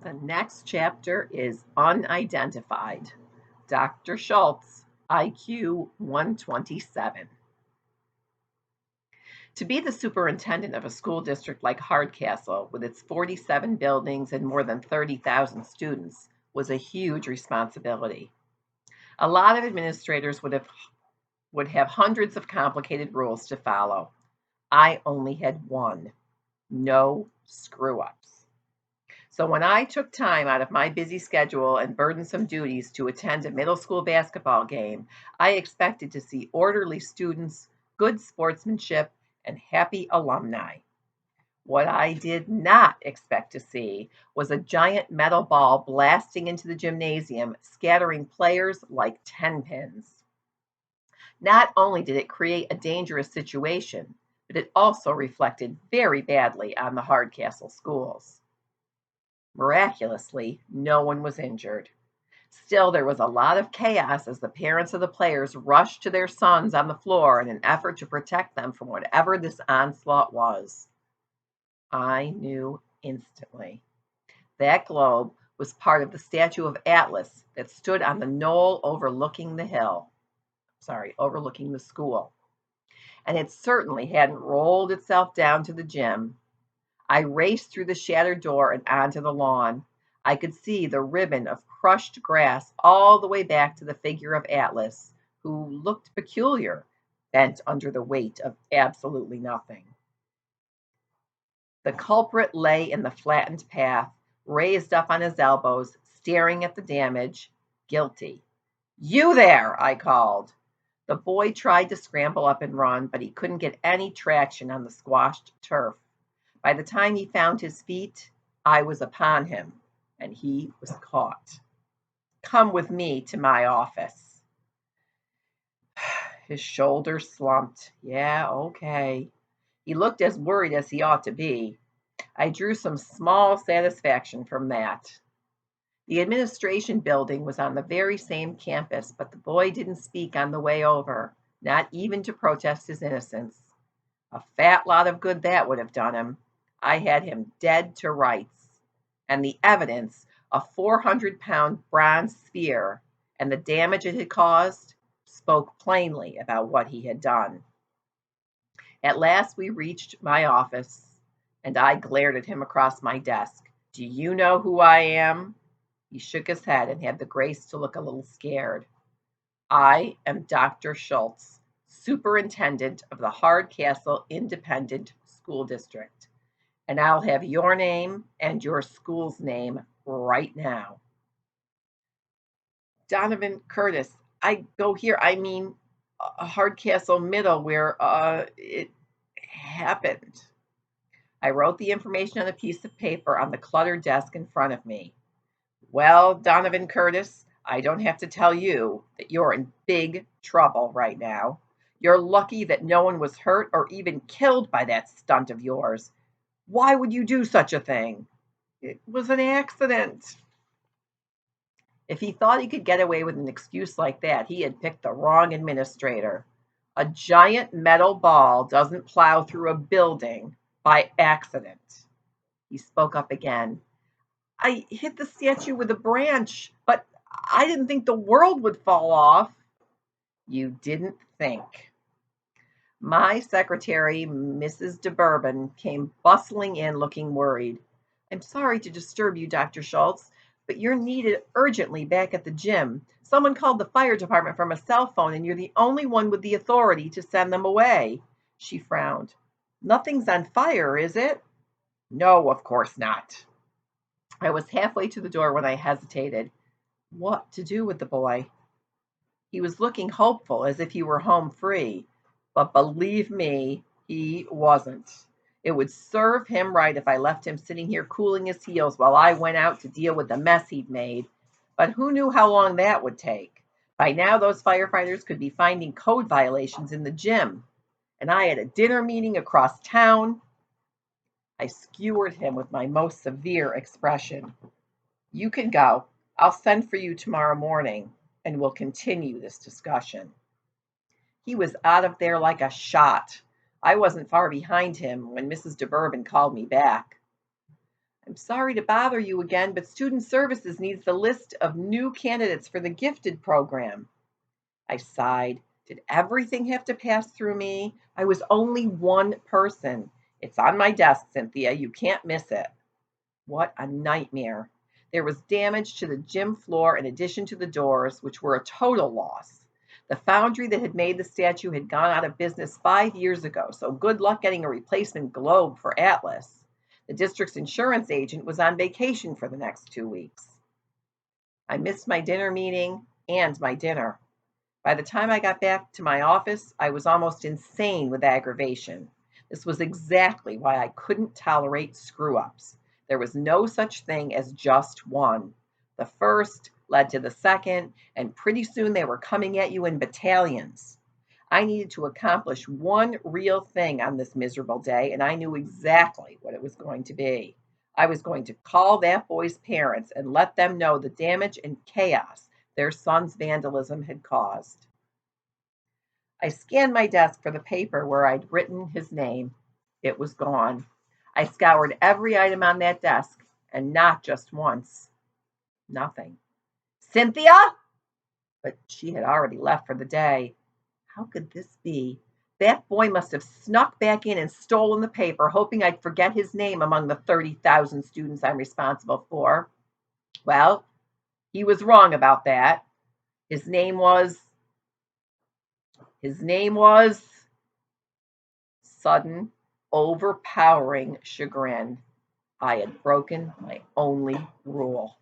The next chapter is Unidentified. Dr. Schultz, IQ 127. To be the superintendent of a school district like Hardcastle, with its 47 buildings and more than 30,000 students, was a huge responsibility. A lot of administrators would have hundreds of complicated rules to follow. I only had one: no screw ups. So when I took time out of my busy schedule and burdensome duties to attend a middle school basketball game, I expected to see orderly students, good sportsmanship, and happy alumni. What I did not expect to see was a giant metal ball blasting into the gymnasium, scattering players like 10 pins. Not only did it create a dangerous situation, but it also reflected very badly on the Hardcastle schools. Miraculously, no one was injured. Still, there was a lot of chaos as the parents of the players rushed to their sons on the floor in an effort to protect them from whatever this onslaught was. I knew instantly. That globe was part of the statue of Atlas that stood on the knoll overlooking the hill. Sorry, overlooking the school. And it certainly hadn't rolled itself down to the gym. I raced through the shattered door and onto the lawn. I could see the ribbon of crushed grass all the way back to the figure of Atlas, who looked peculiar, bent under the weight of absolutely nothing. The culprit lay in the flattened path, raised up on his elbows, staring at the damage, guilty. "You there!" I called. The boy tried to scramble up and run, but he couldn't get any traction on the squashed turf. By the time he found his feet, I was upon him, and he was caught. "Come with me to my office." His shoulders slumped. Yeah, okay. He looked as worried as he ought to be. I drew some small satisfaction from that. The administration building was on the very same campus, but the boy didn't speak on the way over, not even to protest his innocence. A fat lot of good that would have done him. I had him dead to rights. And the evidence, a 400-pound bronze sphere, and the damage it had caused, spoke plainly about what he had done. At last we reached my office, and I glared at him across my desk. "Do you know who I am?" He shook his head and had the grace to look a little scared. "I am Dr. Schultz, superintendent of the Hardcastle Independent School District, and I'll have your name and your school's name right now." "Donovan Curtis, I go here. I mean, Hardcastle Middle, where it happened." I wrote the information on a piece of paper on the cluttered desk in front of me. "Well, Donovan Curtis, I don't have to tell you that you're in big trouble right now. You're lucky that no one was hurt or even killed by that stunt of yours. Why would you do such a thing?" "It was an accident." If he thought he could get away with an excuse like that, he had picked the wrong administrator. A giant metal ball doesn't plow through a building by accident. He spoke up again. "I hit the statue with a branch, but I didn't think the world would fall off." "You didn't think." My secretary, Mrs. de Bourbon, came bustling in looking worried. "I'm sorry to disturb you, Dr. Schultz, but you're needed urgently back at the gym. Someone called the fire department from a cell phone, and you're the only one with the authority to send them away." She frowned. "Nothing's on fire, is it?" "No, of course not." I was halfway to the door when I hesitated. What to do with the boy? He was looking hopeful, as if he were home free. But believe me, he wasn't. It would serve him right if I left him sitting here cooling his heels while I went out to deal with the mess he'd made. But who knew how long that would take? By now, those firefighters could be finding code violations in the gym. And I had a dinner meeting across town. I skewered him with my most severe expression. "You can go. I'll send for you tomorrow morning, and we'll continue this discussion." He was out of there like a shot. I wasn't far behind him when Mrs. de Bourbon called me back. I'm sorry to bother you again, but Student Services needs the list of new candidates for the Gifted program. I sighed. Did everything have to pass through me? I was only one person. It's on my desk, Cynthia. You can't miss it. What a nightmare. There was damage to the gym floor in addition to the doors, which were a total loss. The foundry that had made the statue had gone out of business 5 years ago, so good luck getting a replacement globe for Atlas. The district's insurance agent was on vacation for the next 2 weeks. I missed my dinner meeting and my dinner. By the time I got back to my office, I was almost insane with aggravation. This was exactly why I couldn't tolerate screw ups. There was no such thing as just one. The first led to the second, and pretty soon they were coming at you in battalions. I needed to accomplish one real thing on this miserable day, and I knew exactly what it was going to be. I was going to call that boy's parents and let them know the damage and chaos their son's vandalism had caused. I scanned my desk for the paper where I'd written his name. It was gone. I scoured every item on that desk, and not just once. Nothing. Cynthia? But she had already left for the day. How could this be? That boy must have snuck back in and stolen the paper, hoping I'd forget his name among the 30,000 students I'm responsible for. Well, he was wrong about that. His name was His name was Sudden, overpowering chagrin. I had broken my only rule.